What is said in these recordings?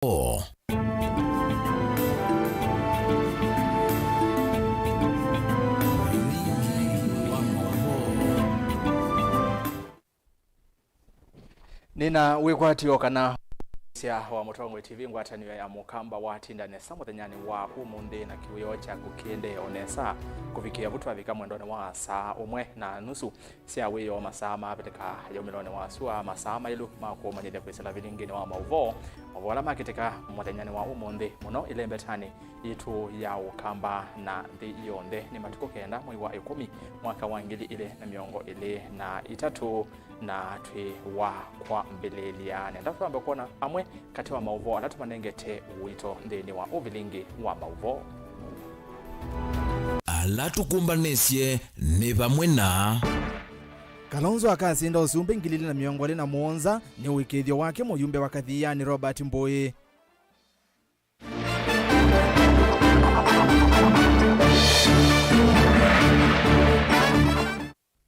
Oh. Nina wikwatio kana sia wa Mutongo TV ngwatanio ya mukamba watinda nesa muthenyani wa umundi na kiwio cha kukinde onesa kufikia butwa vika mwendone wa saa umwe na nusu sia wiyo masaa mapiteka yomilone wa sua masaa mailu makumanyile kwisela Vilingi wa Mauvoo wala makiteka muthenyani wa umundi muno ilembetani itu ya ukamba na ndi yonde ni matuko kenda mwezi wa 10 mwaka wa 2023 na twi wa kwa mbililia nenda tuambe kuona amwe kati wa Mauvoo alatumanengete uwito ndeni wa Vilingi wa Mauvoo alatukumbanesye ni bamwe na Kalonzo akasinda usumbe ngilili na miongole na muonza ni wikithio wake muyumbe wa kathiani Robert Mbowe.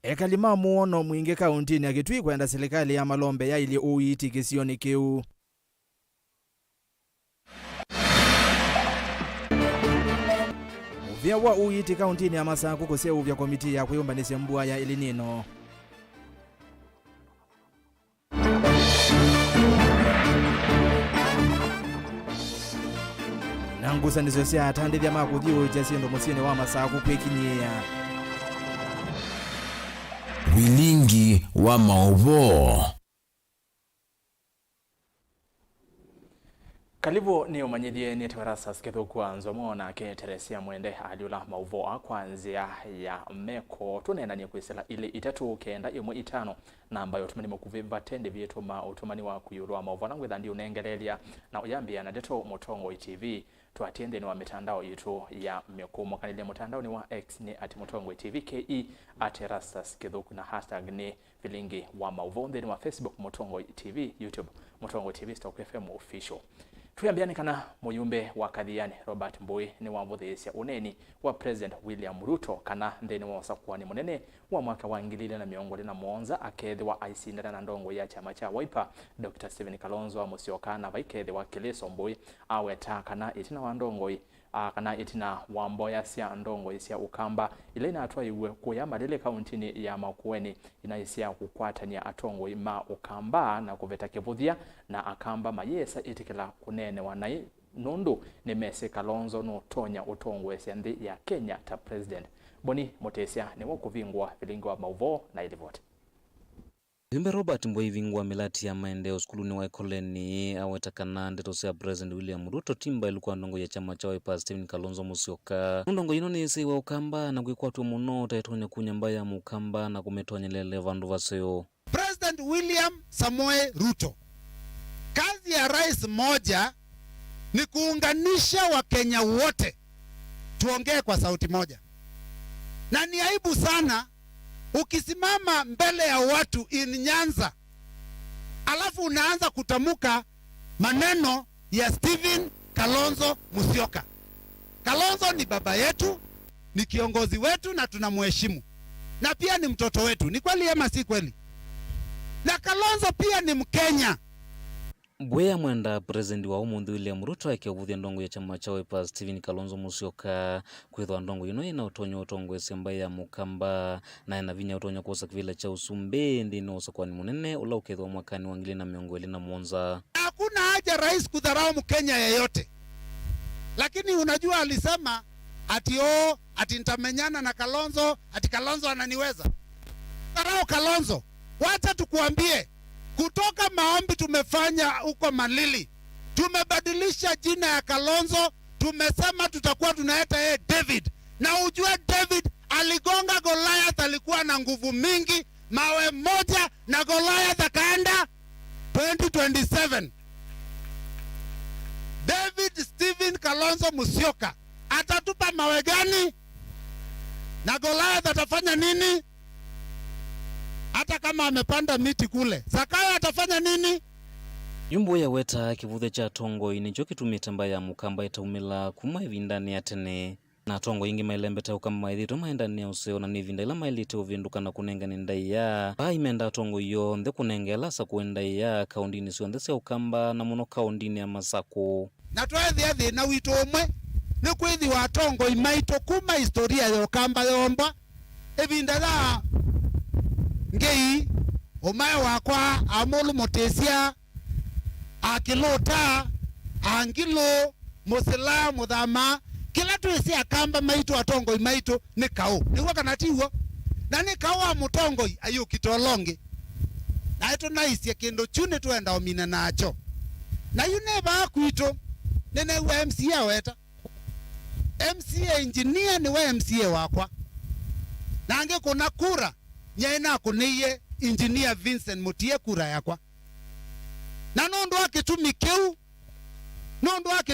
Ekalima muono mwingi kauntini akitwi kwenda serikali ya Malombe ya ili uiti kisioni kiu. Uvya wa uiti kauntini ya Masaku kusia uvya komiti ya kuyumbanisya mbua ya ilinino. Nangusa nizo siya atandithya makuthiu jasindo musini wa Masaku kwikinyia. Vilingi wa Mauvoo. Kalibu ni umanyithie ni ERASTUS kwa NZOMO na Teresia mwende aliula Mauvoo kwanzia ya meko tunenda ni kwisela ile itatu kenda imwe itano na ambayo tumanimo kuvimba tende vyetu utumani wa kuyulwa Mauvoo na ngwetha ndi unengelelia na uyambia na deto Mutongo TV tuatiende ni wa mitandao yetu ya mekumo kanile mutandao ni wa X ni @Mutongo TV KE @ERASTUS na hashtag ni Vilingi wa Mauvoo ni wa Facebook Mutongo TV YouTube Mutongo TV Stock FM official. Tuyambiani kana muyumbe wa kadhiani Robert Mbowe ni wamvuthesya uneni wa President William Ruto kana ndeni wosa kuwa ni munene wa mwaka wa 2021 akethi wa aisindana na ndongo ya chama cha Wiper Dr. Stephen Kalonzo wa Musyoka na vaikethi wa Kiliso Mbowe aweta kana itina wa ndongo kana itina wa mboya sia ndongo isia ukamba ile ina atwa iwe kuyamba lile kauntini ya Makueni inaisia kukwatania atongo ima ukamba na kuveta kivuthia na akamba mayesa itikila kunene wanai nundu ni mese Kalonzo no tonya utongo isia ndi ya Kenya ta president boni motesia ni wakuvingwa Vilingi wa Mauvoo na ilivote. Yumbe Robert Mbowe vingwa milati ya maendeo skuluni wa ekoleni awetakana ndeto ya President William Ruto timba ilikuwa ndongo ya chama cha Wiper Stephen Kalonzo Musyoka. Ndongo ino ni isi wa ukamba na kuikwatu muno taitonya kunyamba ya mukamba na kumetonya lele vandu vaseyo. President William Samoei Ruto, kazi ya rais moja ni kuunganisha Wakenya wote tuongee kwa sauti moja. Na ni aibu sana ukisimama mbele ya watu in Nyanza alafu unaanza kutamuka maneno ya Stephen Kalonzo Musyoka. Kalonzo ni baba yetu, ni kiongozi wetu na tunamheshimu. Na pia ni mtoto wetu. Ni kweli ama si kweli? Na Kalonzo pia ni Mkenya. Bwea mwenda President wa umundi William Ruto akivuthia ndongo ya chama cha Wiper Stephen Kalonzo Musyoka kwithwa ndongo ino ina utonyo utongo esemba ya mukamba na ina vinya utonyo kosa kivile cha usumbe ndino usakwa ni munene ula ukethwa mwakani wa 2021. Hakuna haja rais kudharau Mkenya yeyote. Lakini unajua alisema ati nitamenyana na Kalonzo, ati Kalonzo ananiweza. Dharau Kalonzo. Wacha tukuambie, kutoka maombi tumefanya huko Malili, tumebadilisha jina ya Kalonzo, tumesema tutakuwa tunaita yeye David. Na ujue David aligonga Goliath, alikuwa na nguvu mingi, mawe moja na Goliath akaenda 2027. David Stephen Kalonzo Musyoka atatupa mawe gani? Na Goliath atafanya nini? Hata kama amepanda miti kule, Zakayo atafanya nini? Yumbo ya weta kivuthe cha tongo inicho kitumita mbaya mukamba itaumila kuma hivi ndani ya tene. na tongo ingi mailembete ukama maithito maendania useo na nivinda ila mailite uvinduka na kunenga ni ndaiya imenda tongo iyo nthe kunengela sa kuendaiya kaundini sionthe cia ukamba na muno kaundini ya Masaku na twethia thina witu umwe ni kwithi wa tongo imaito kuma historia ya ukamba yomba evinda la ngei umae wakwa amulu motesia akilota angilo musila muthama kila twisi akamba maito atongo imaito ni kao niwa kana tiwo na ni kao wa mutongo ayu kitolonge na ito naisia kindu chune twenda omina nacho na yune ba kwito nene wa MCA weta MCA engineer ni wa MCA wakwa nange kuna kura nyaina kuniye engineer Vincent Mutie kura yakwa na nondo wake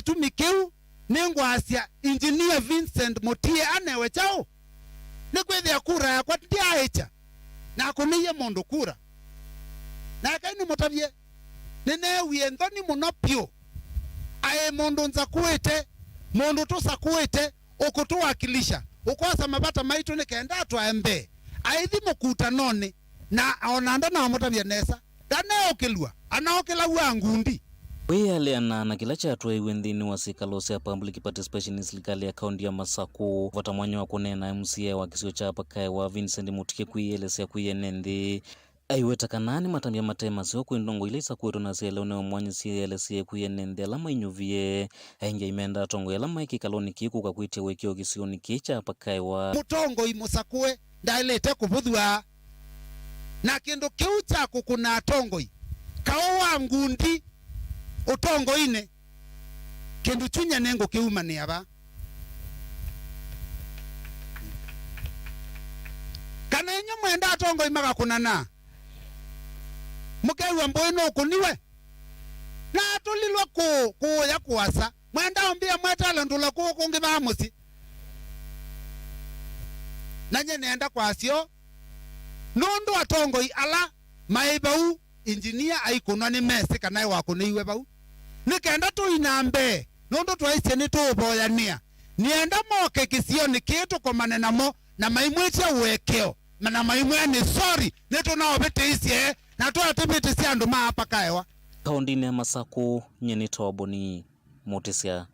tumikeu ningwasia engineer Vincent Mutie anewe chao ni kwethia kura yakwa ndiaecha na kuniye mondo kura na kaini mutavye nene wienthoni muno pio ae mondo nzakuete mondo tusakuete ukutuwakilisha ukosa mabata maitu nikenda twaembe aithi mukuta none na onanda na mutavye nesa daneokilwa anaokelawa ngundi Weyaleana na kila cha hatua iwe nthini wa sikalo cia public participation in serikali ya kaunti ya Masaku vota mwanya wa kunena MCA wa kisio cha pakae wa Vincent Mutie kuielesea kuienenthi aiweta kanani matambia matema sio kuindongo ile isa kwetu na siele uneo mwanyi sielesea kuienenthi alama inyuvie ainge imenda tongo alama ikikaloni kiku kakuitia wekio kisio ni kicha pakae wa mutongo imusakue ndailete kuvuthua na kindu kiu chako kuna tongoi kaowa ngundi utongo ine kindu chunya nengo kiuma ni aba kana enyo mwenda tongo imaga kunana mukewa mboino kuniwe na tulilwa ku ya kuasa mwenda ombia mwetala ndula ku kungi ba musi nanye nenda kwasio nondo atongo ala maibau engineer aikunwa ni mesi kana wako niwe bau nikenda tu inambe nondo twaise ni tu boyania nienda moke kisio ni kitu kwa manena mo na maimwecha uwekeo na maimwe ni sorry neto na obete isie na tu atibete sia ndo hapa kaewa kaundini ya Masaku nyeni toboni Mutesia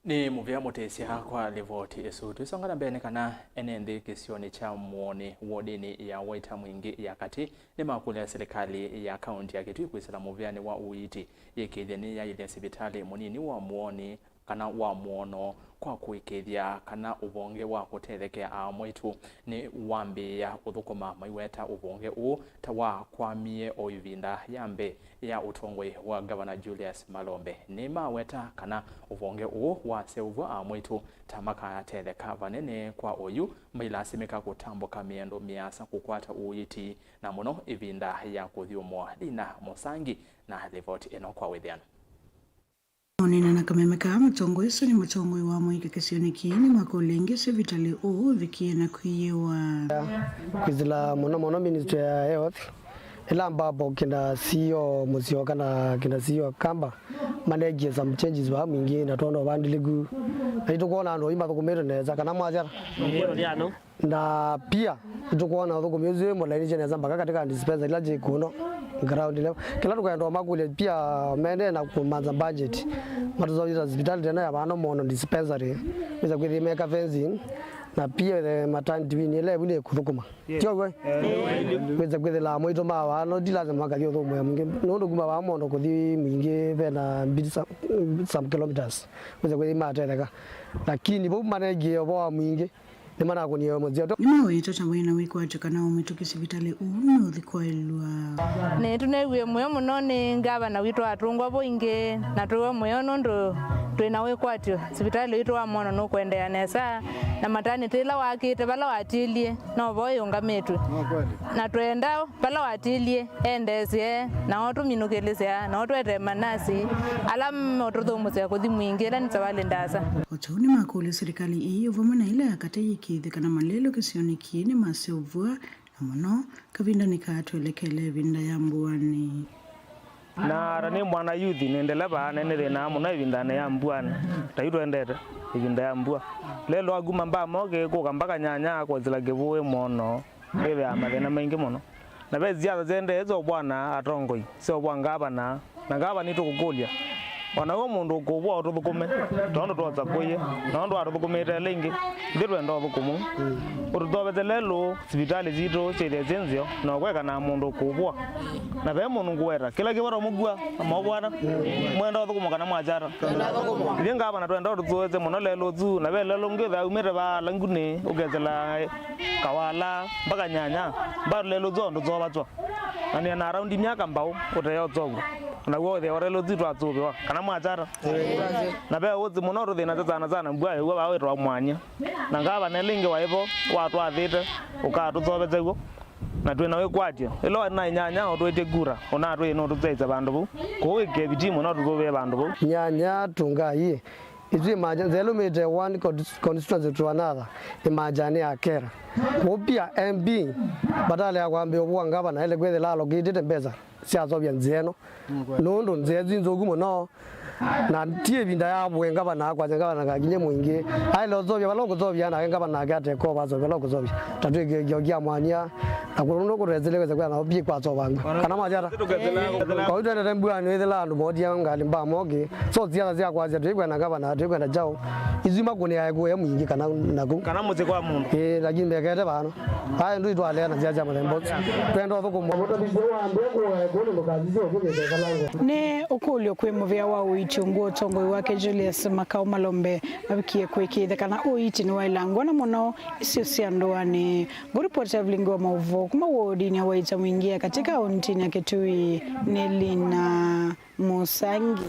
ni muvya Mutesia kwa livoti esu tuisongana mbene kana enende kisioni cha muoni wodini ya waita mwingi ya kati ni makule ya serikali ya kaunti ya Kitui kuisala muvyani wa uiti yekitheni ya ile sibitali munini wa muoni kana wa muono kwa kuikithia kana ubonge wa kutelekea amwitu ni wambi ya kuthukuma maiweta ubonge u tawa kwamie oivinda yambe ya utongwe wa Governor Julius Malombe ni maweta kana ubonge u wa seuvu amwitu tamaka teleka vanene kwa oyu mailasimika kutambuka miendo miasa kukwata uiti na muno ivinda ya kuthiumwa Dina Musangi na ripoti eno kwa withiano Onena na kamemeka mutongo iso ni mutongo wa mwike kisioni kiini makolengi sivitali vikiena kuiwa kwizila mono ministry ya health ila ambapo kina CEO musio kana kina CEO kamba manage some changes wa mwingi na tono bandiligu itukuona ndo imba tukumere neza kana mwajara na pia itukuona tukumeze molaini neza mpaka katika dispenser ila jikuno ground level kila tukaenda makule pia mende na kumanza budget matuzo ya hospitali tena ya bano mono dispensary biza kwithimeka fencing na pia the maternity wini ile bule kuthukuma tio gwe biza kwithila mwito ma wano dilaza makathio thumu ya mwingi no kuma ba mono kuthi mwingi vena some kilometers biza kwithima atereka lakini bo manage obo mwingi ni mana kunio muzio nimo yeto chamwena wikwaje kana umetoka sibitali uno thikwailwa ne tunewe moyo muno ni ngaba na wito atungwa boinge na tuwe moyo nondo twina wikwatio sibitali wito wa mono no kwendea nesa na matani tila wakite bala watilie no boyo ngametu na twenda bala watilie endesie na otu minukelezea na otu ete manasi alam otu thumuze kuthi mwingi la nitawale ndasa otuni makule serikali iyo vomana ile akate kithi kana malelo kisioni kiini masevua na mono kavinda nikatwelekele vinda ya mbuani na rani mwana yuthi nendeleba nene na muno ibindane ya mbwana taitu endete ibinda ya mbwa lelo aguma mba moge ko kambaka nyanya kwa zila gebuwe mono ebe amathina maingi muno na bezia zende ezo bwana atongoi so bwanga na ngaba ni tukukulia wana wo mundu kubwa uthukume tondo twaza kuye nondo athukumite lingi nditwe ndo thukumu ututobete lelo sibitali zito chere zenzio na kweka na mundu kubwa na be mundu ngwera kila kibaro mugwa amabwana mwendo thukumu kana mwajara linga aba na twenda tuzoeze muno lelo zu na be lelo ngitha umete ba langune ugezela kawala mpaka nyanya ba lelo zo ndo zo batwa ani na around miaka mbao uteyo zogo na wothe orelo zitwa atsubiwa kana mwachara na be wozi muno ruthina sana mbwa yo ba wetwa mwanya na ngaba ne lingi waipo watu athite ukatutsobete go na twina we kwatia ilo na nyanya otwete gura ona twe no tutseitsa bandu bu ko wike bitimu no tuzobe bandu bu nyanya tungai izwi maja zelo mete one constituency to another imajani akera kopia MB badala ya kwambia obwanga bana ile gwethe lalo gidite mbeza siazobya nzeno nondo nzezi nzogumo no na tie binda ya bwenga bana kwa zenga bana kaginye mwingi ai lozobya balongo zobya na kenga bana gate ko bazo balongo zobya tatwe gyogia mwanya akuruno kurezelekeza kwa na obi kwa zobanga kana majara kwa hiyo ndio mbwa ni ile landu modia ngali mba mogi so zia zia kwa zia twigwa na gabana twigwa na jao izima kuni ya kwa mwingi kana naku kana muze kwa mundu lakini mbekete bano ai ndio itwale na zia zama lembo twendo thuko moto biswa mbeko gono lokazizo kule kalango ne okulyo kwe muvya wa uitungo tongo wake Julius Makau Malombe abikie kwekithe kana uiti ni wailango na muno isio siandoani report ya Vilingi wa Mauvoo kuma wodi ni waita mwingia katika kaunti ya Kitui Nelina Musangi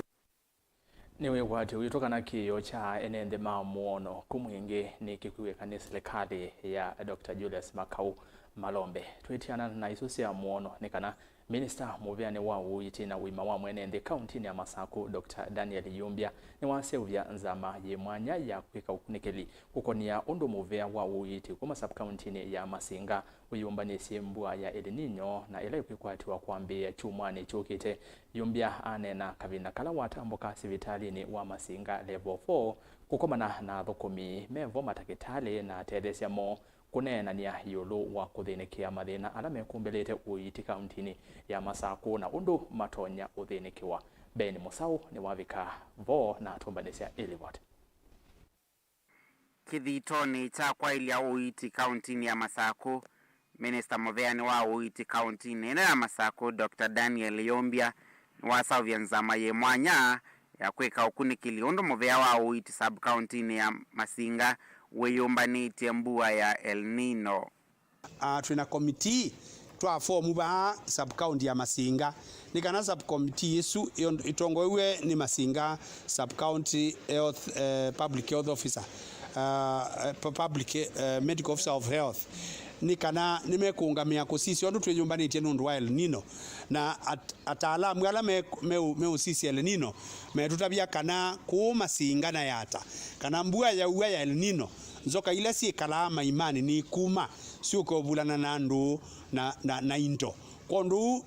niwe wati uyitoka na kiyo cha enende maamuono kumwingi ni kikuwe kanisa serikali ya Dr. Julius Makau Malombe twitiana na isusi ya muono nikana Minister muvyane wa uiti na wima wa mwenende kaunti ya Masaku Dr. Daniel Yumbia ni waseuvya nzama ye mwanya ya kwika ukunikeli kukonia undu muvya wa uiti kuma sub county ya Masinga uyumba ni simbua ya El Nino na ile kwikwatiwa kwambia chumwani chukite Yumbia anena kabina kalawata amboka sivitali ni wa Masinga level 4 kukomana na thukumi mevo matakitali na tethesia mo kunena ni yulu wa kuthinikia mathina ala mekumbelete uiti kauntini ya Masaku na undu matonya uthinikiwa Ben Musau ni wavika vo na tumbanesia Elibot kithitoni cha kwa ilia uiti kauntini ya Masaku Minister muvyani wa uiti kauntini ya Masaku Dr. Daniel Yumbia wasavya nzama ye mwanya ya kweka ukunikili undu muvya wa uiti sub kauntini ya Masinga weyumbanite mbua ya El Nino. Tuna committee twa form ba sub county ya Masinga nikana sub committee yesu itongowe ni Masinga sub county health public health officer public medical officer of health nikana nimekungamia kusisi ondu twenyumbanite nundu wa El Nino na ataalamu ala meusisi El Nino metutabia kana ku Masinga na yata kana mbua ya uwa ya El Nino nzoka ile si kalama imani ni kuma siuko bulana na ndu na into kondu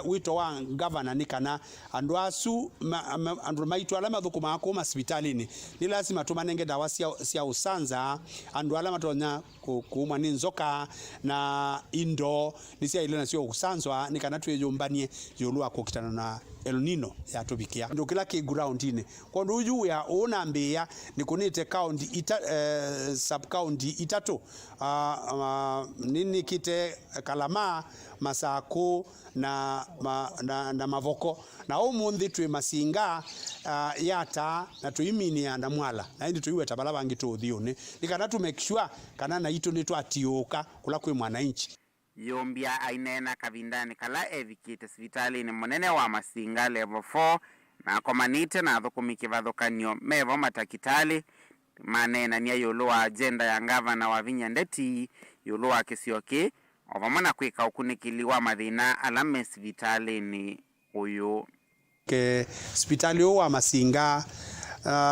wito wa governor nikana andu asu andu maitu alama thukuma ko hospitalini ni lazima tumanenge dawa sia usanza andu alama tonya kuumwa ni nzoka na indo nisia ile na sio usanzwa nikana tweyombanie yolua kokitana na El Nino ya tubikia ndo kila ki ground ine kondu uju ya ona mbea ni kunite county sub county itatu nini kite Kalama Masaku na Mavoko na umundi twi Masinga yata na tuiminia na mwala na indi tuiwe tabala bangi tuthione nikana tu make sure kana na itu ni twatioka kula kwi mwananchi Yumbia ainena kavindani kala evikite sivitali ni monene wa Masinga level 4 na komanite na thukumi vadhokanio mevo matakitali manena niya yulu wa agenda ya ngavana wa Vinya Ndeti yulu wa Kisioki ovamana kwika ukunikili wa mathina alame sivitali ni uyu ke hospitali wa Masinga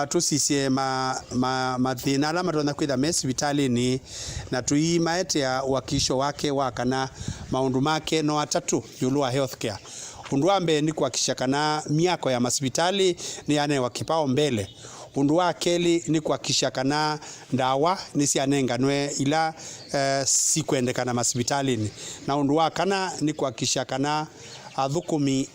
tusisie mathina ala matona kwitha hospitali ni na tuimaete ya wakisho wake wakana maundu make no atatu yulu wa healthcare Undu wa mbere ni kuhakikisha kana miako ya masibitali ni yanewa kipao mbele. Undu wa keli ni kuhakikisha kana ndawa ni sianenganwe ila sikwendekana masibitalini. Na undu wa kana ni kuhakikisha kana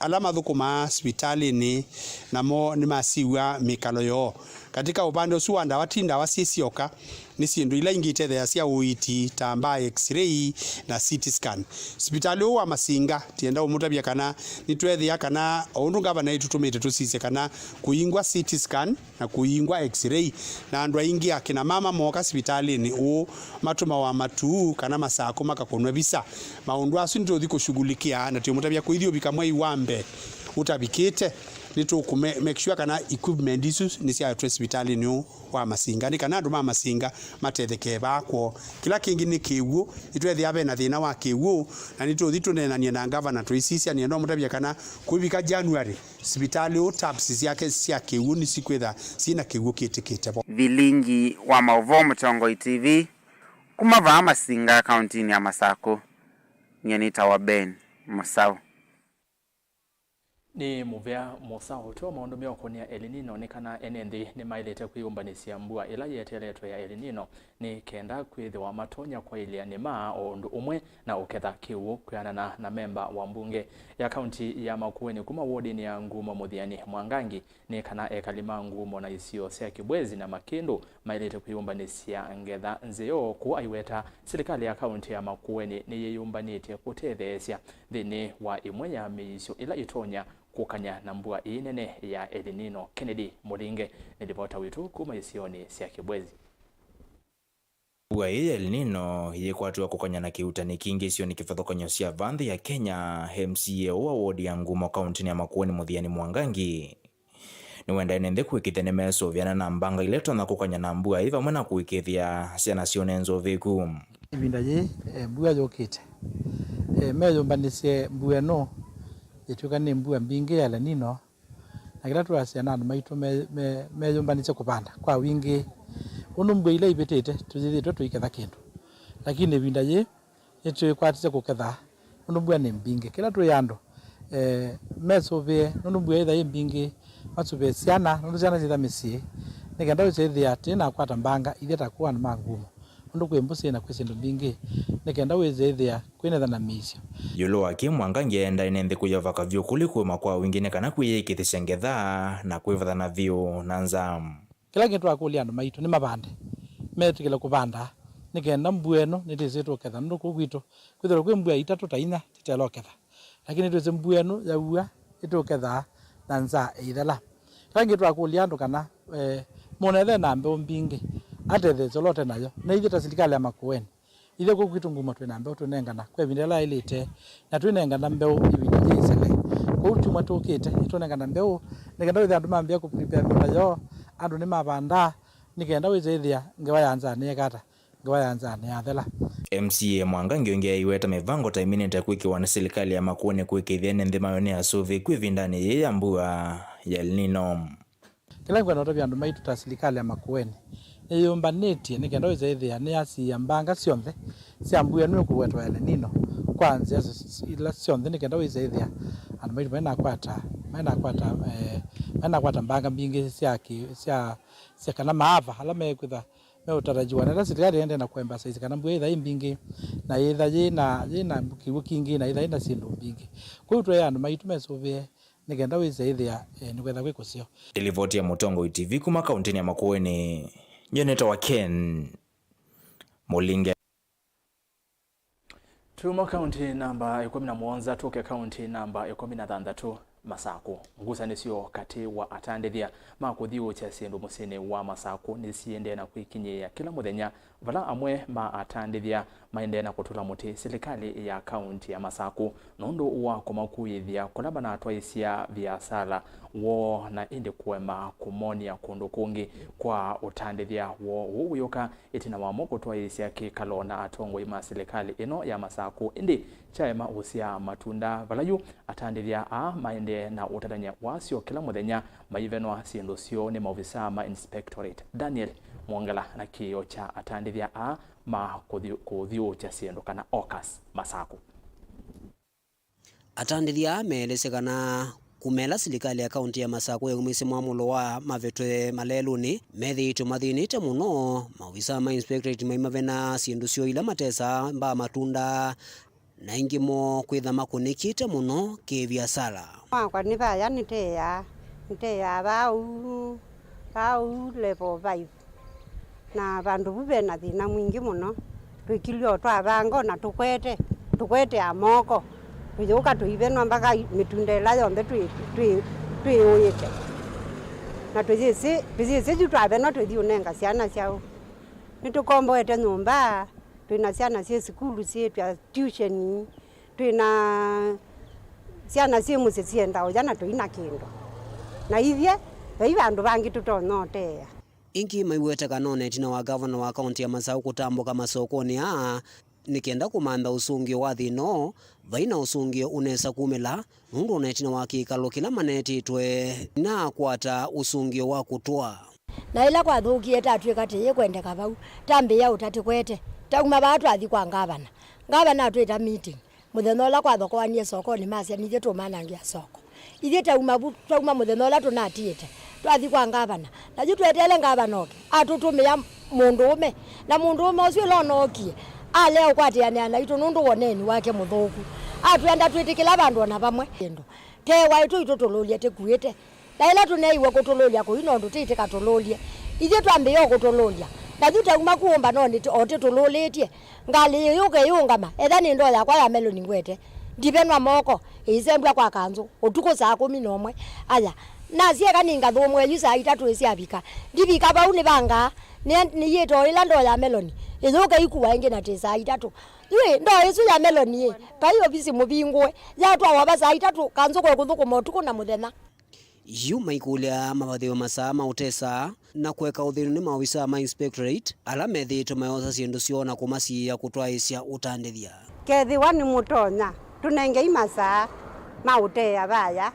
alama thukuma hospitalini namo ni masiwa mikalo yo. Katika upande usu wa ndawa ciecioka ni sindu ila ingite thea cia uiti tamba x-ray na CT scan. Hospitali wa Masinga tienda umutabia kana nitwethia kana undu ngavana itutumite tusice kana kuingwa CT scan na kuingwa x-ray na andu aingi akina mama moka hospitalini u matuma wa matu kana masako makakonwe bisa maundu asu ndio kushughulikia na tiumutabia kuithio bikamwe iwambe utabikite nitu ku make sure kana equipment isu ni cia hospitali ni wa Masinga ni kana andu ma Masinga matetheke bakwo kila kingi ni kiwu itwethi abe na thina wa kiwu na nitu thitunenania na governor tuicisia ni ndo mutabia kana kubika January hospitali o taps ciake cia kiwu ni sikwetha sina kiwu kitikite. Vilingi wa Mauvoo Mtongo TV kuma Masinga county ya Masako nyenita wa Ben Masao ni muvea Musao to maundu meokonia El Nino nikana enendi ni mailete kuyumbanisia mbua ila yeteletwe ya El Nino ni kenda kwithiwa matonya kwa ilia ni maa undu umwe na uketha kiwu kuyanana na memba wa mbunge ya kaunti ya Makueni kuma wodi ni ya Ngumo Muthiani Mwangangi ni kana ekalima Ngumo na isio cia Kibwezi na Makindu mailete kuyumbanisia ngetha nzeo ku aiweta serikali ya kaunti ya Makueni ni yeyumbanite kutethesia thini wa imwe ya miisio ila itonya kukanya na mbua inene ya El Nino. Kennedy Mulinge ni ripota witu kuma isioni cia Kibwezi. Mbua hii El Nino yekwatua kukanya na kiutani kingi isioni kifadhokonyo cia vanthi ya Kenya. MCA wa wodi ya Ngumo kaunti ya Makueni Muthiani Mwangangi ni wenda inende kuikithene meso vyana na mbanga ileto na kukanya na mbua hiva mwena kuikithia siana sione nzoviku ibinda ye mbua yokite meyo mbanisie mbua no yetuka ni mbua mbingi ya El Nino na kila tuasiana andu maitu meyo mbanisie kupanda kwa wingi uno mbua ile ibetete tuzithitwe tuiketha kindu lakini ibinda ye yetu kwatise kuketha uno mbua ni mbingi kila tu yando meso ve uno mbua ida ye mbingi matube siana uno siana zitha misie nikenda withia tena kwata mbanga itheta kuwa na mangumo undu kwembusi na kwisindu mbingi nikenda withia kwinetha na misio yulo wake Mwangangi enda inende kuyavaka vyo kulikuma kwa wingine kana kuyikithisha ngetha na kwivatha na vyo na nzamu kila kintu akulia andu maitu ni mabande metikile kubanda nikenda mbua eno nitisitu ketha ndu kugwito kwithira kwi mbua itatu ta inya titeloketha lakini twese mbua eno yaua ituketha na nza ithela kila kintu akulia andu kana monethe na mbeo mbingi atethe zolote nayo na ithita serikali ya Makueni ithe kugwitu Ngumo twina mbeo tunengana kwa vindela ilite na twinengana mbeo ibinda jisele kwa utuma tukite tunengana mbeo nikenda withe andu mambia ku prepare mbeo yo andu ni mabanda nikenda withia ngewa yanza ni kata ngewa yanza ni athela. MCA Mwangangi ongea iweta mivango taiminite kwikiwa na serikali ya Makueni kwikithia nthi mayone ya suvi kwivindani ye ya mbua ya El Nino kila ngwana tovya andu maitu ta serikali ya Makueni eyumbanĩtie nikenda withia ni asia mbanga cionthe cia mbua no kuwetwa El Nino kwanza ila cionthe nikenda withia andu maitu mena kwata mbanga mbingi cia kana maava ala mekwitha meutarajiwa na serikali ende na kwemba saizi kana mbua itha mbingi na itha yina kiwu kingi na itha ina sindu mbingi kwa hiyo andu maitu mesuvie nikenda withia ni kwetha gwikusio. Ripoti ya Mtongo TV kuma kaunti ya Makueni nyeneta wa Ken Mulinge. Tuma kaunti namba 17 tuke kaunti namba 16 Masako ngusanisio kati wa atandithia makuthiu cha sindu musini wa Masako nisiende na kwikinyia kila muthenya vala amwe ma atandithia maende na kutula muti serikali ya kaunti ya Masako nundu wa kumakuyithia kulaba na twaisia biasala wo na indi kwema kumonia kundu kungi kwa utandithia wo uyoka itina wa moko twaisia kikalona atongo ima serikali ino ya Masako indi chaema usia matunda valayu atandithia maende na utatanya wasio kila muthenya maivenwa sindu sio ni maofisa ma inspectorate Daniel Mwongela na kio cha atandithia ma kuthiu cha sindu kana okas Masako Atandithia meelesekana kumela serikali ya kaunti ya Masako ya mwisi mwamulo wa mavetwe maleluni methiitwe mathinite muno mawisa ma inspectorate maimavena ciendusio ila matesa mba matunda na ingimo kwitha makunikite muno kibiasara. Kwa ni baya niteya bau level 5 na bandu bube na thina mwingi muno twikilio twabango na tukwete amoko tujuka tuibenwa mpaka mitunda ila yombe tuyuyite na tuzisi twabenwa tuthiunenga ciana ciao nitukomboete nyumba twina ciana cia skulu cia tuition twina ciana cia muci cienda ujana tuina kindu na ithie bandu bangi tutonyotea ingi maiwete kanone tina wa governor wa kaunti ya Masako kutambuka masokoni nikienda kumanda usungio wa thino vaina usungio unesa kumela nundu netina wa kikalo kila manetitwe na kwata usungio wa kutwa na ila kwa thukie tatwika tiye kwendeka bau tambi ya utati kwete tauma batu athi kwa ngavana atwita meeting muthenya la kwa thoko anie soko ni masia nithie tumanangia soko ithie tauma muthenya la tunatiite twathi kwa ngavana na ju twetele ngavana oke atutumia mundu ume na mundu ume ucio lonokie leo kwatiania na itu nundu woneni wake muthuku atwenda twitikila bandu ona bamwe ndo te waitu itutululie tikuite na ila tuneiwe kutululia kuino ndu tiitika tululie ithie twambiyo kutululia na ju tauma kuomba noni ote tululitie ngali yuke yungama ethani ndo yakwa ya meloni ngwete ndibenwa moko izembwa kwa kanzu utuko saa 11 aya na cia kaninga thumwe yu saa 3 iciabika ndibika bau ni banga ni yeto ila ndo ya meloni izuka ikuwa ingi na saa 3 yue ndo isu ya meloni pa hiyo bisi mubingwe ya twa waba saa 3 kanzu kwa kuthuko motuko na muthenya yu maikulia mabathio masama utesa na kweka uthinu ni mawisa ma inspectorate ala methito mayosa ciendu ciona kumacia kutwaisya utandithia kethiwa ni mutonya tunenge imasa mautea baya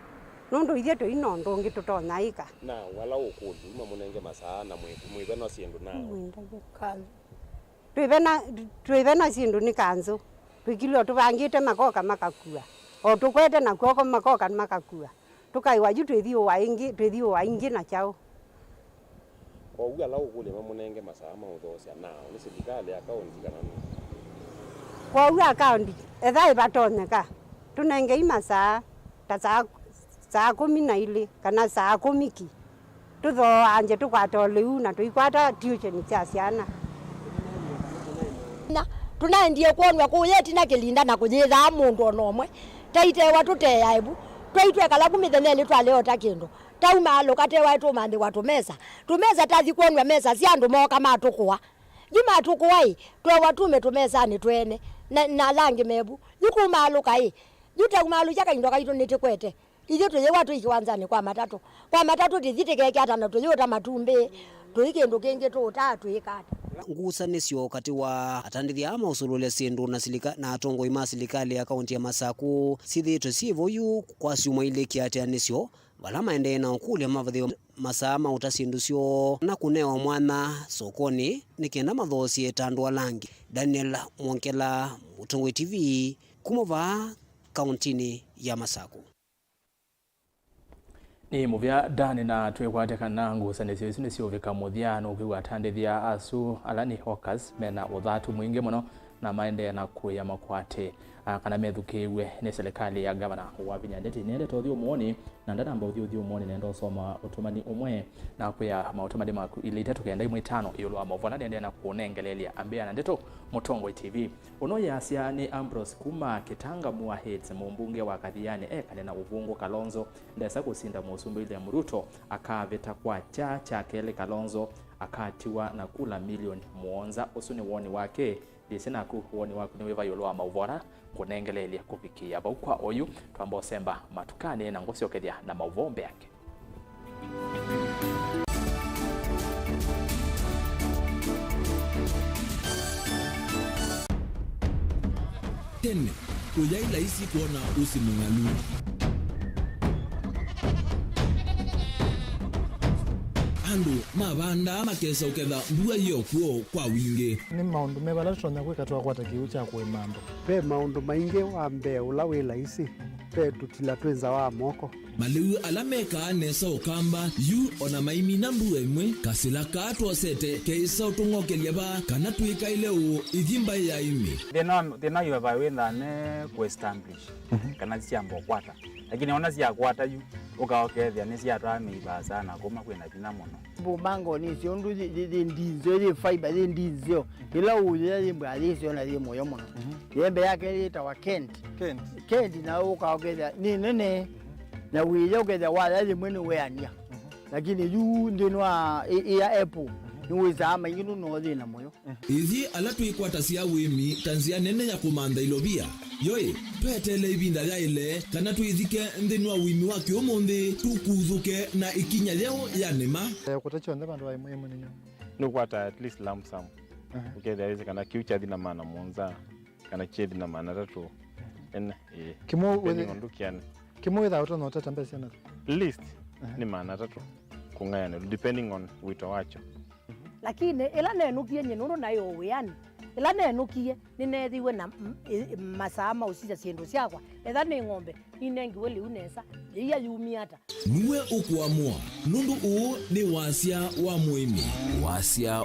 nundu ithie tuino ndungi tutonya ika na wala ukuli uma munenge masaa na mwibena ciendu na twibena ciendu ni kanzu twikilio tubangite makoka makakua o tukwete na kwoko makoka makakua tukaiwa ju twithio waingi na chao kwa uga la ukuli munenge masaa mauthosia na ni serikali ya kaunti kana kwa uga kaunti ethai batonyeka tunenge imasaa ta saa 12 kana saa 10 tutho anje tukwata liu na tuikwata tuition cia ciana na tunaendie kuonwa kuyeti na kilinda na kujitha mundu onomwe taitewa tuteya ebu twaitwe kala kumitheneli twaleota kindu tauma alukatewa tumanthi watumesa tumesa tathi kuonwa mesa cia andu moka matukua juma tukuai twewa tume tumesa ni twene na langi mebu yukuma alukai yutauma alu jaka indoka itu nitikwete ithio tuyewa tuikiwanzani kwa matatu tithitike hata na tuyota matumbe tuikindu kingi tutatu ikata ngusa nicio kati wa atandithia ama usulule sindu na atongo ima serikali ya kaunti ya Masako sithitwe sivoyu kwa ciuma ile kiatia nicio wala maende na ukulia mavathio masama utasindu cio na kunewa mwana sokoni nikenda mathosie tandu alangi Daniel Mwonkela Mutongo TV kumova kauntini ya Masako ni muvya dani na twekwate kanangu sanesio isini siovika muthiano ukiwa atandithia asu alani hawkers mena uthatu mwingi muno na maende na kuya makwate kana methukiwe ni serikali ya gavana wa Vinyandeti nende tothio muoni na ndana ambao thio muoni nendo soma utumani umwe na kuya mautumani maku ile itatu kenda imwe 5 yolo Mauvoo nende na kuonengelelia ambia na ndeto Mutongo TV uno yasia ni Ambrose Kuma Kitanga muwa heads mumbunge wa Kathiani kana na uvungo Kalonzo ndesa kusinda musumbi ile Muruto akaveta kwa cha kele Kalonzo akatiwa na kula milioni muonza usuni woni wake disina ku woni wako ni weva yolo Mauvoo kunengelelia kufikia kwa oyu twamba semba matukane na ngosi okethia na Mauvoo yake tene uyaila isi kuona usimungalu andu mabanda makesa uketha mbua hiyo kuo kwa wingi ni maundu mebala tutonya kwika twa kwata kiu cha kwimando pe maundu maingi wa mbe ula wila isi petu tila twenza wa moko maliu alameka nesa ukamba yu ona maimi na mbuwe mwe kasila kato sete keisa utungokelia ba kana tuika ile u igimba ya imi thina yu ba wenda ne ku establish kana siambo kwata lakini ona sia kwata yu ukaokethia ni sia twami ba sana kuma kwina thina muno bumango ni sio ndu ndinzo ile fiber ile ndinzo ila uye ile mbali sio na ile moyo muno yembe yake ile tawa Kent na ukaokethia ni nene na wiye ukethia wala ile mwene weania lakini yu ndinwa ya Apple niweza ama ingino no thina moyo ithi ala tuikwata cia wimi tanzia nene ya kumanda ilobia yoe twetele ibinda ya ile kana tuithike ndinwa wimi wake umundi tukuthuke na ikinya leo ya nema kutacho ndaba ndo ayi muhimu ninyo nukwata at least lump sum ukethia weze kana kiucha thina mana monza kana chedi na mana tatu en kimo ndukiani kimo without utono utata mbesi na list ni mana tatu kungayana depending on wito wacho lakini ila nenukie nyinuru nayo wiani ila nenukie ninethiwe na masama usija siendo siakwa etha ni ng'ombe ninengiwe liu nesa iya yumiata niwe ukuamua nundu uu ni wasia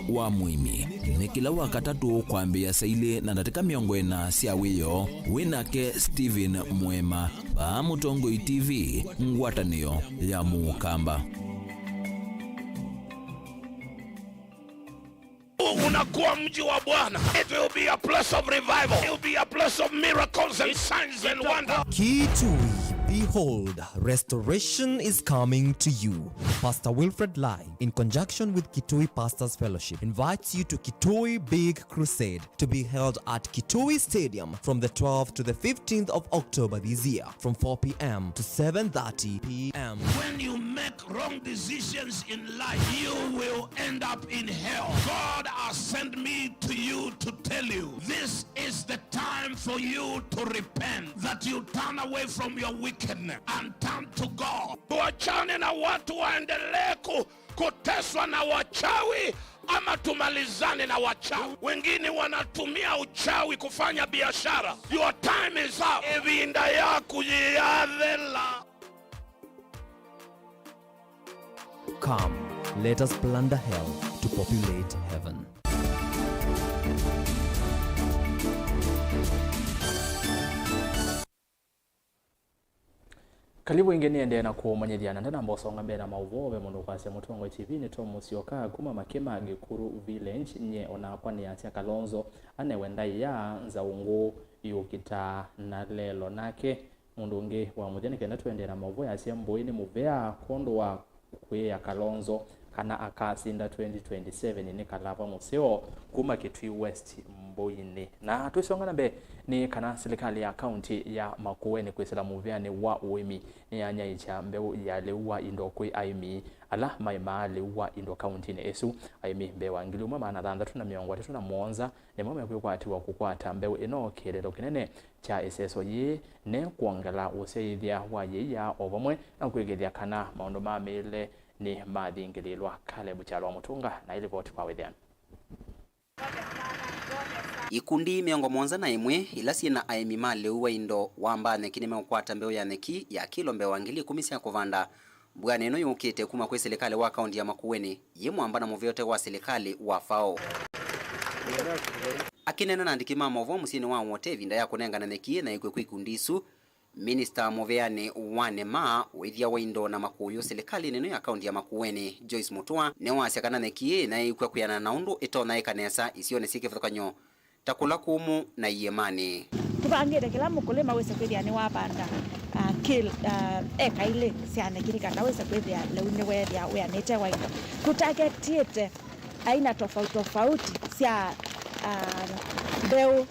wa muimi ni kila wakatatu kwambia saile na ndatika miongo ena sia wiyo WINAKE Steven Mwema ba Mutongoi TV ngwatanio ya Mukamba. Unakuwa mji wa Bwana. It will be a place of revival. It will be a place of miracles and signs and wonders. Kitui, behold, restoration is coming to you. Pastor Wilfred Lai, in conjunction with Kitui Pastors Fellowship, invites you to Kitui Big Crusade to be held at Kitui Stadium from the 12th to the 15th of October this year, from 4 p.m. to 7:30 p.m. When you make wrong decisions in life, you will end up in hell. God has sent me to you to tell you, this is the time for you to repent, that you turn away from your wickedness and turn to God. Tuachane na watu waendelee kuteswa na wachawi ama tumalizane na wachawi. Wengine wanatumia uchawi kufanya biashara. Your time is up. Evinda yaku yadhela. Come, let us plunder hell to populate heaven. Kalibu ingeni ende na kuomanyediana ndana mbosonga mbena Mauvoo be mundu kwase Mutongoi TV ni Tom Musyoka kuma makema gikuru Vilingi nye onakwa ni atia Kalonzo ane wenda ya nzaungu yukita na lelo nake mundu nge wa mujani kenda tuende na Mauvoo ya siya mboini muvea kondo wa kwe ya Kalonzo kana akasinda 2027 ni kalava museo kuma Kitui West mboini na tuisonga nambe ni kana serikali ya county ya Makueni kwesela muviani wa uimi ni anya icha mbeu ya lewa indo kwe aimi ala maima lewa indo county ni esu aimi mbewa ngili umama na dhanda tuna miongo tuna muonza ni mwame kukwati wa kukwata mbeu ino kelelo kinene cha eseso ye ne kuangala useithia wa ye ya ovamwe na kuegethia kana maondo mamele ni mathingililwa Caleb Chalwa Mutunga na ile vote kwa withian ikundi miongo monza na imwe ila sina aimi maleu wa indo wamba nekine mekwata mbeo ya neki ya kilo mbeo wangili 10 ya kuvanda bwana eno yukite kuma kwa serikali wa kaunti ya Makueni yemu amba na muvyote wa serikali wa FAO akinena na ndikima Mauvoo musini wa wote vinda ya kunenga na neki na ikwe kundisu Minister Moveane wanema withia waindo na makuyu serikali neno ya kaunti ya Makueni Joyce Mutua ne wasiakana neki na ikwe kuyana na undu itona ikanesa isione sike futkanyo takula kumu na yemani tubangire kila mukulima wese kwithia ni wabanda kill eka ile siane kirika na wese kwithia leune wethia we anete waindo tutargetiete aina tofauti sia mbeu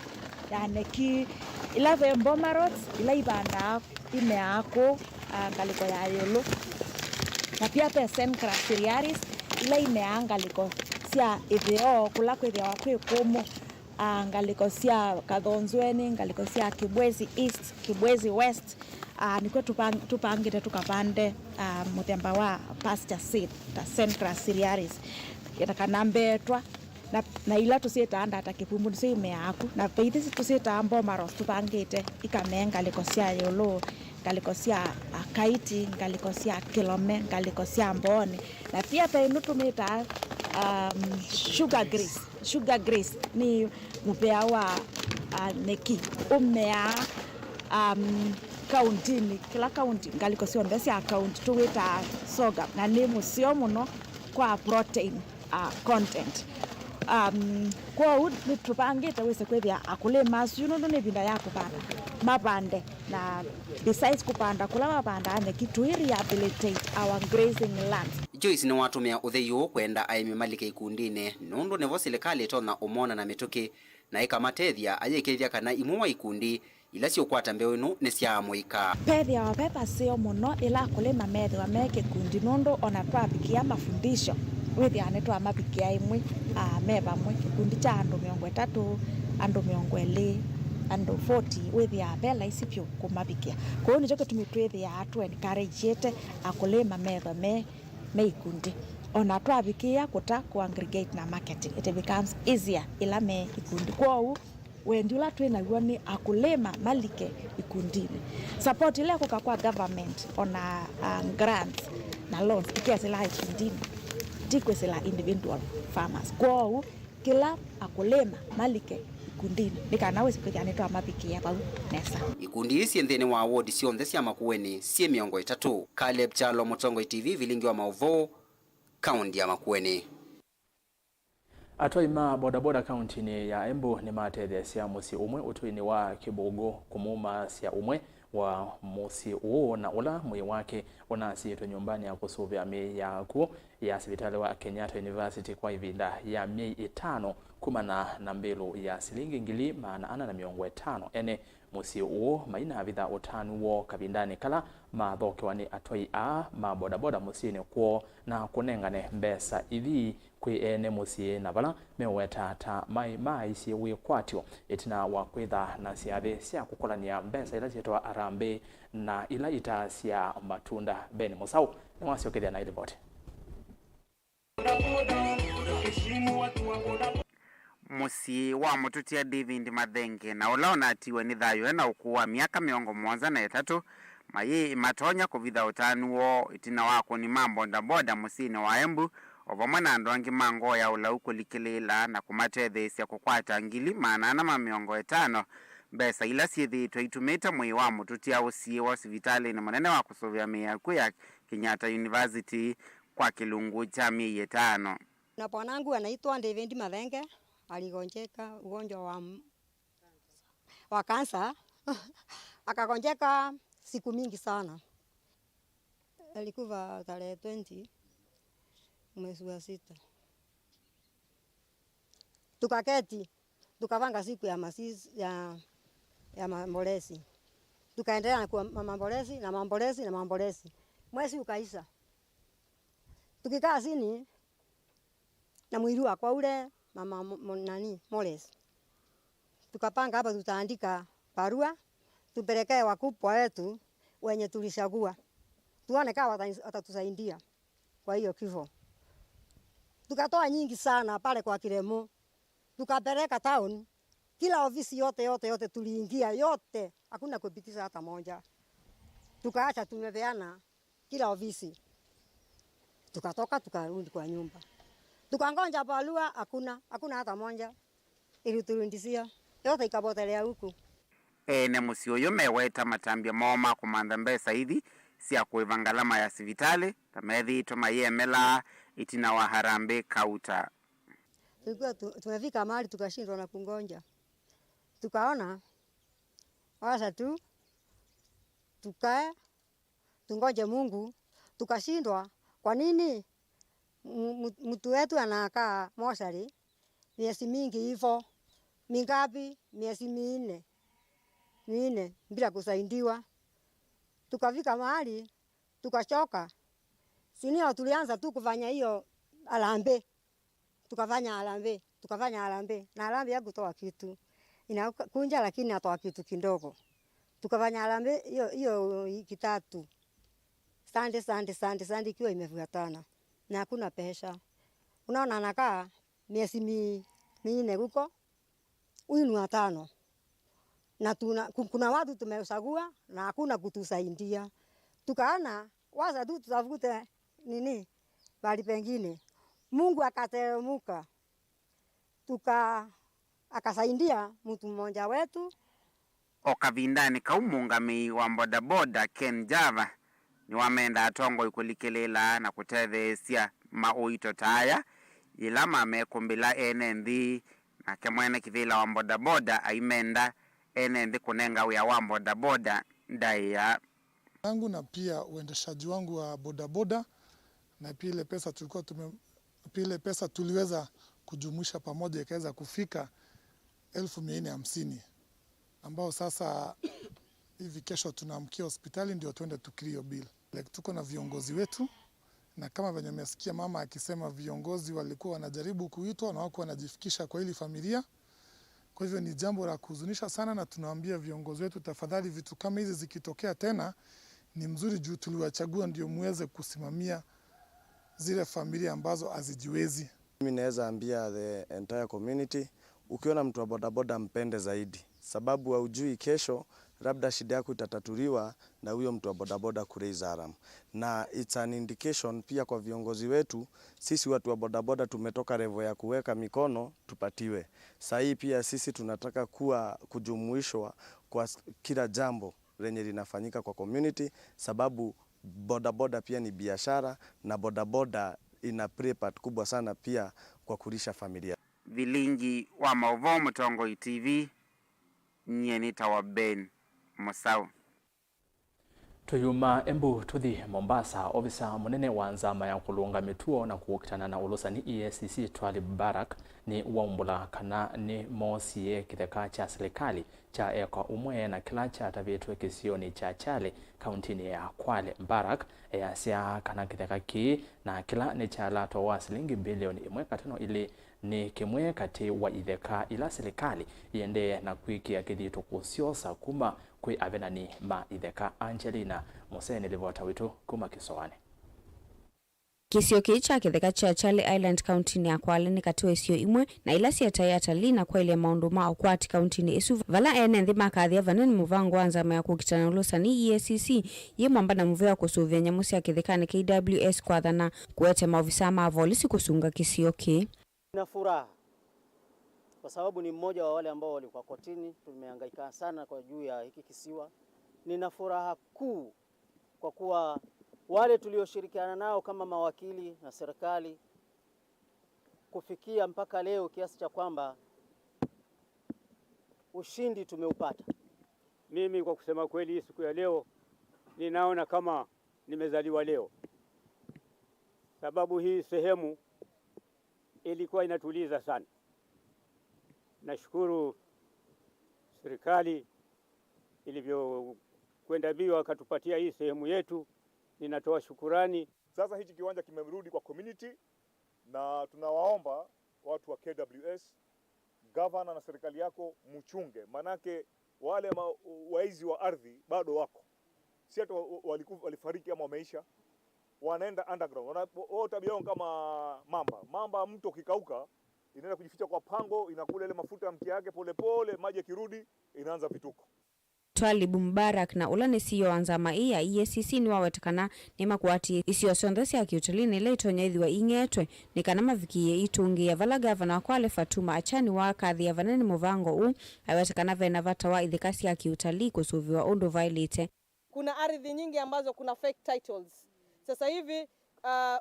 ya neki ila vembo marots ila ibanda ime ako ngaliko ya yolo na pia pesen crasiriaris ila ime angaliko sia itheo kula kwithia wakwe komo ngaliko sia Kathonzweni ngaliko sia Kibwezi East Kibwezi West niko tupangite tukapande muthemba wa pasture seed ta Central Cerealis itakanambetwa na ila tusita anda atakipumu nise meaku na peithi tusita ambo maros tupangite ikamenga liko sia yolo ngaliko cia kaiti, ngaliko cia kilome, ngaliko cia mboni, na pia tainu tumita sugar grace. Sugar grace ni mupea wa neki umea kauntini, kila kaunti ngaliko cionthe cia kaunti tuwita sorghum, na ni musio muno kwa protein content. Kwa nitupangite wese kwithia akulima acio nundu ni binda ya kupanda mapande, na besides kupanda kula mapanda neki to rehabilitate our grazing lands. Joyce ni watumia utheyo kwenda aimi malike ikundine nundu nevo serikali tona umona na mituki na ikamatethia ayekethia kana imwe wa ikundi ila siokwata mbeu inu ni cia muika pethia wa pepa sio muno ila kulima methe wa meke kundi nundu ona twabikia mafundisho withia ne twa mabikia imwe meba mwe kundi cha andu 30 andu 20 andu 40 withia bela isipyo kumabikia. Kwa hiyo nicho tumitwethia atu encourage akulima methe me ikundi ona twabikia kuta ku aggregate na marketing, it becomes easier ila me ikundi. Kwa hiyo wendi ula twina guo ni akulima malike ikundini. Support ile kwa government ona grants na loans ikiasila ikundini tikwesela individual farmers. Kwa hiyo kila akulima malike ikundini nikana wese kujane twa mabikia bau nesa. Ikundi isi nthini wa ward cionthe cia Makueni cie 30. Caleb Chalo, Mutongo TV, Vilingi wa Mauvoo, kaunti ya Makueni. Atoima bodaboda kaunti ni ya Embu ni matethia cia musi umwe utuini wa Kibogo kumuma cia umwe wa musi uo na ula mwi wake unasiitwe nyumbani ya kusuvia mii yaku ya sibitali wa Kenyatta University kwa ivinda ya mii 5 kumana na mbilu ya silingi ngili maana ana na miongo 5 ene musi uo maina avitha utanu wo kabindani kala mathoke wani atoi ma bodaboda musini kuo na kunengane mbesa ithi kwi ene musi na bala mewetata mai si wikwatio itina wa kwitha na ciathi cia kukolania mbesa ila cietwa arambe na ila ita cia matunda. Ben Musau ni wasiokethia na report. Musi wa mututia David Mathenge na ulaona atiwe ni thayo na ukuwa miaka 73 mayi matonya kuvitha utanu wo itina wako ni mambo ndaboda musini wa Embu ovamwe na andu angi mango ya ula ukulikilila na kumatethesya kukwata ngili maana na 500 mbesa ila siethitwa itumita mwi wa mututia usie wa sivitali na munene wa kusuvia miaku ya Kenyatta University kwa kilungu cha 500. Na bwanangu anaitwa David Mathenge, aligonjeka ugonjwa wa kansa. Akagonjeka siku mingi sana. Alikufa tarehe 20 mwezi wa 6. Tukaketi, tukapanga siku ya masisi ya mambolezi. Tukaendelea na kwa mambolezi. Mwezi ukaisha. Tukikaa chini na mwili wako ule mama Mores. Tukapanga hapa tutaandika barua tupelekee wakubwa wetu wenye tulishagua. Tuone kama watatusaidia kwa hiyo kifo. Tukatoa nyingi sana pale kwa Kiremo. Tukapeleka town. Kila ofisi yote tuliingia yote. Hakuna kupitisha hata moja. Tukaacha tumepeana kila ofisi. Tukatoka tukarudi kwa nyumba. Tukangonja barua hakuna hata moja. Ili turundisia yote ikapotelea huku. Ene musi uyu meweta matambia moma kumanda mbesa hithi cia kuiva ngalama ya sivitali tamethitwo mayemela itina wa Harambe Kauta. Tulikuwa tumefika mahali tukashindwa na kungonja. Tukaona wasa tu tukae tungoje Mungu. Tukashindwa. Kwa nini mtu wetu anakaa moshari miezi mingi hivyo? Mingapi? Miezi 4 bila kusaidiwa. Tukafika mahali tukachoka. Sinio tulianza tu kufanya hiyo alambe. Tukafanya alambe. Na alambe ya kutoa kitu. Inakunja lakini atoa kitu kidogo. Tukafanya alambe hiyo kitatu. Sande ikiwa imefuatana. Na hakuna pesa. Unaona anakaa miezi 4 huko. Huyu ni 5. na kuna watu tumesagua na hakuna kutusaidia. Tukaona waza tu tutafute nini bali pengine. Mungu akateremka. Akasaidia mtu mmoja wetu. Okavindani kaumungami wa bodaboda Ken Java ni wamenda atongo ikulikilela na kutethesia mauito taya ila mamekumbila enendi na kemwene kivila wa bodaboda aimenda enendi kunenga uya wa bodaboda ndaya yangu na pia uendeshaji wangu wa bodaboda na pia ile pesa tuliweza kujumuisha pamoja ikaweza kufika 1450 ambao sasa hivi kesho tunaamkia hospitali ndio tuende tukilio bill. Tuko na viongozi wetu na kama venye mmesikia mama akisema viongozi walikuwa wanajaribu kuitwa na wako wanajifikisha kwa hili familia. Kwa hivyo ni jambo la kuhuzunisha sana na tunawaambia viongozi wetu tafadhali vitu kama hizi zikitokea tena ni mzuri juu tuliwachagua ndio muweze kusimamia zile familia ambazo hazijiwezi. Mimi naweza ambia the entire community ukiona mtu wa bodaboda mpende zaidi. Sababu haujui kesho labda shida yako itatatuliwa na huyo mtu wa bodaboda kuraise alarm. Na it's an indication pia kwa viongozi wetu, sisi watu wa bodaboda tumetoka level ya kuweka mikono tupatiwe. Sasa hii pia sisi tunataka kujumuishwa kwa kila jambo lenye linafanyika kwa community sababu bodaboda pia ni biashara na bodaboda ina play part kubwa sana pia kwa kulisha familia. Vilingi wa Mauvoo Mtongo TV nyeni tawa Ben Mosau. Tuyuma embu tuthi Mombasa ofisa munene wa nzama ya kulunga mituo na kuokitana na ulusani EACC Twalib Barak ni waumbula kana ni mosie kitheka cha serikali cha eka umwe na kila cha tavietwe kisioni cha Chale kauntini ya Kwale. Barak yasia kana kitheka ki na kila ni cha lato wa shilingi bilioni 1.5 ili ni kimwe kati wa itheka ila serikali iende na kuikia kithito kusiosa kuma kwi avenani ma itheka. Angelina Moseni livota witu kuma Kisoane. Kisio kicha kitheka cha Chale Island County ya Kwale ni katiwa isio imwe na ila siata ya talina kwa ile maundu mao kwa ati county isu vala ene nthima kathia vanani muvangu wanzama ya kukitana ulosa ni EACC ye mwamba na muvea kusuvia nyamusi ya kithekani KWS kwa dhana kuete maofisa maavolisi kusunga kisio ki. Na furaha kwa sababu ni mmoja wa wale ambao walikuwa kotini, tumehangaika sana kwa juu ya hiki kisiwa. Nina furaha kuu kwa kuwa wale tulioshirikiana nao kama mawakili na serikali kufikia mpaka leo kiasi cha kwamba ushindi tumeupata. Mimi kwa kusema kweli siku ya leo ninaona kama nimezaliwa leo. Sababu hii sehemu ilikuwa inatuliza sana. Nashukuru serikali ilivyokwenda mbio akatupatia hii sehemu yetu. Ninatoa shukurani. Sasa hichi kiwanja kimerudi kwa community na tunawaomba watu wa KWS, governor na serikali yako mchunge. Manake wale waizi wa ardhi bado wako. Si hata walifariki ama wameisha. Wanaenda underground. Wao tabia kama mamba mto kikauka inaenda kujificha kwa pango, inakula ile mafuta ya mkia yake pole maji yakirudi inaanza vituko. Twalib Barak na ulane siyo anzama iya EACC ni wawetekana ni makuati isiyo sondesi ya kiutalini leitonya ithiwa ingetwe ni kana mavikie itungi ya vala gavana Kwale Fatuma Achani wa kathi ya vanani muvango u awetekana vena vata wa ithikasi ya kiutalii kusuviwa undu vailite. Kuna ardhi nyingi ambazo kuna fake titles. Sasa hivi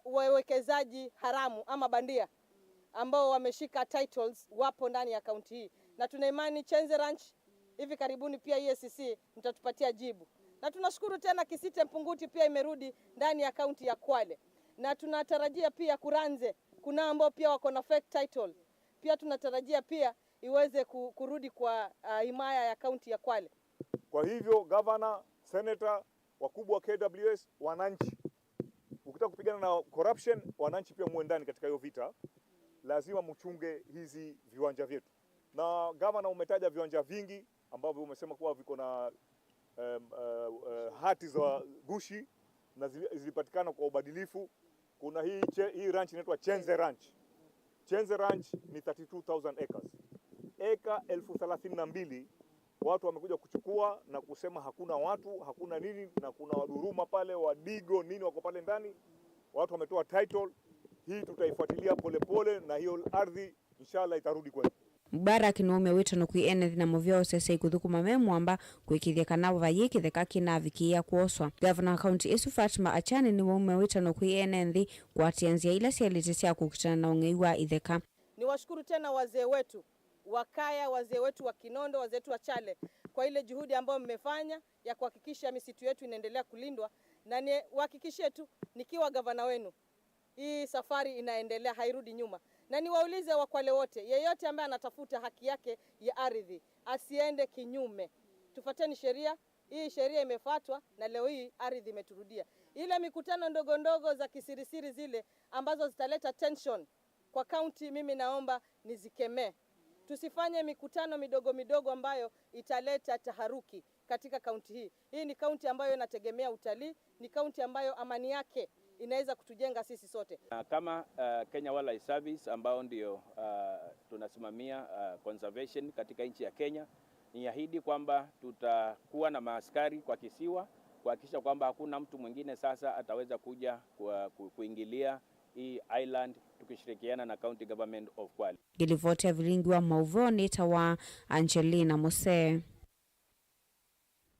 wawekezaji haramu ama bandia ambao wameshika titles wapo ndani ya kaunti hii. Na tuna imani Chenze Ranch hivi karibuni pia EACC mtatupatia jibu. Na tunashukuru tena Kisite Mpunguti pia imerudi ndani ya kaunti ya Kwale. Na tunatarajia pia Kuranze, kuna ambao pia wako na fake title. Pia tunatarajia pia iweze kurudi kwa himaya ya kaunti ya Kwale. Kwa hivyo governor, senator, wakubwa wa KWS, wananchi, ukitaka kupigana na corruption, wananchi pia muwe ndani katika hiyo vita. Lazima mchunge hizi viwanja vyetu. Na governor umetaja viwanja vingi ambavyo umesema kuwa viko na hati za gushi na zilipatikana kwa ubadilifu. Kuna hii ranch inaitwa Chenze Ranch. Chenze Ranch ni 32,000 acres. Eka 32,000 watu wamekuja kuchukua na kusema hakuna watu, hakuna nini, na kuna waduruma pale, wadigo nini wako pale ndani. Watu wametoa title. Hii tutaifuatilia polepole na hiyo ardhi inshallah itarudi kwetu. Mubarak no mewito no kwiene na movyo sese ikuthukuma memwamba kwikithia kana vayiki theka kina vikia kuoswa. Governor County Esu Fatma Achani ni mewito no kwiene nthi kwatianzia ila sialite cia kukutana na ungei wa itheka. Niwashukuru tena wazee wetu wakaya, wazee wetu wa Kinondo, wazee wetu wa Chale kwa ile juhudi ambayo mmefanya ya kuhakikisha misitu yetu inaendelea kulindwa, na nihakikishie tu nikiwa gavana wenu hii safari inaendelea, hairudi nyuma. Na niwaulize Wakwale wote, yeyote ambaye anatafuta haki yake ya ardhi asiende kinyume. Tufuateni sheria. Hii sheria imefuatwa na leo hii ardhi imeturudia. Ile mikutano ndogo ndogo za kisirisiri zile ambazo zitaleta tension kwa county, mimi naomba nizikemee. Tusifanye mikutano midogo midogo ambayo italeta taharuki katika county hii. Hii ni county ambayo inategemea utalii, ni county ambayo amani yake inaweza kutujenga sisi sote. Kama Kenya Wildlife Service ambao ndio tunasimamia conservation katika nchi ya Kenya, niahidi kwamba tutakuwa na maaskari kwa kisiwa kuhakikisha kwamba hakuna mtu mwingine sasa ataweza kuja kuingilia hii island, tukishirikiana na County Government of Kwale. Gilivote Vilingi wa Mauvoo nita wa Angelina Mose.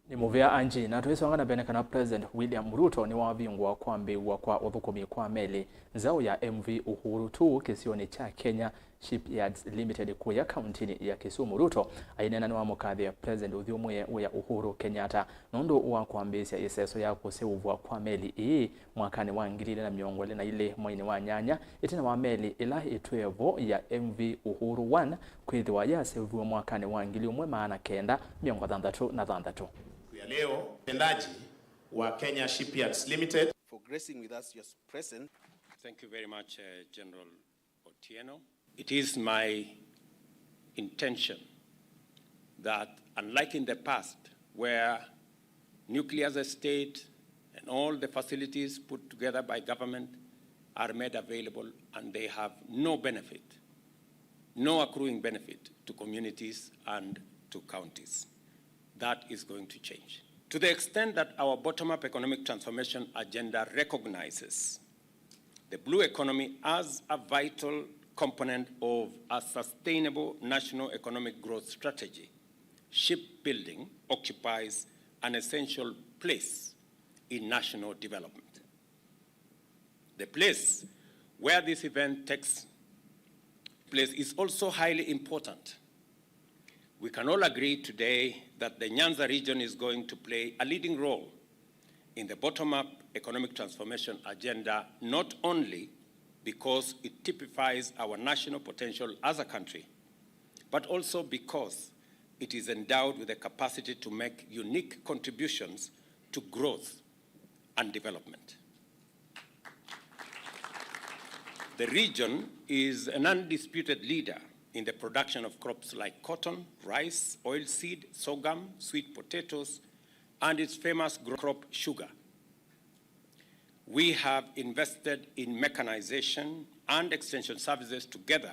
Ni muvia anji na tuisonga na benekana President William Ruto ni wavingwa kwambiwa kwa uthukumi kwa meli zao ya MV Uhuru 2 kisioni cha Kenya Shipyards Limited kuya kauntini ya Kisumu. Ruto ainena ni wamukadhi ya President uthiumwe ya Uhuru Kenyatta nundu wa kuambisia iseso ya kuseuvwa kwa meli hii mwakani wa 2020 na ile mwaini wa nyanya itina wa meli ila itwevo ya MV Uhuru 1 kwithiwa ya seuvwa mwakani wa 1963. Leo mtendaji wa Kenya Shipyards Limited for gracing with us your presence. Thank you very much, General Otieno. It is my intention that, unlike in the past, where nuclear as a state and all the facilities put together by government are made available and they have no benefit, no accruing benefit to communities and to counties. That is going to change. To the extent that our bottom-up economic transformation agenda recognizes the blue economy as a vital component of a sustainable national economic growth strategy, shipbuilding occupies an essential place in national development. The place where this event takes place is also highly important. We can all agree today that the Nyanza region is going to play a leading role in the bottom-up economic transformation agenda, not only because it typifies our national potential as a country, but also because it is endowed with the capacity to make unique contributions to growth and development. The region is an undisputed leader in the production of crops like cotton, rice, oilseed, sorghum, sweet potatoes, and its famous crop sugar. We have invested in mechanization and extension services together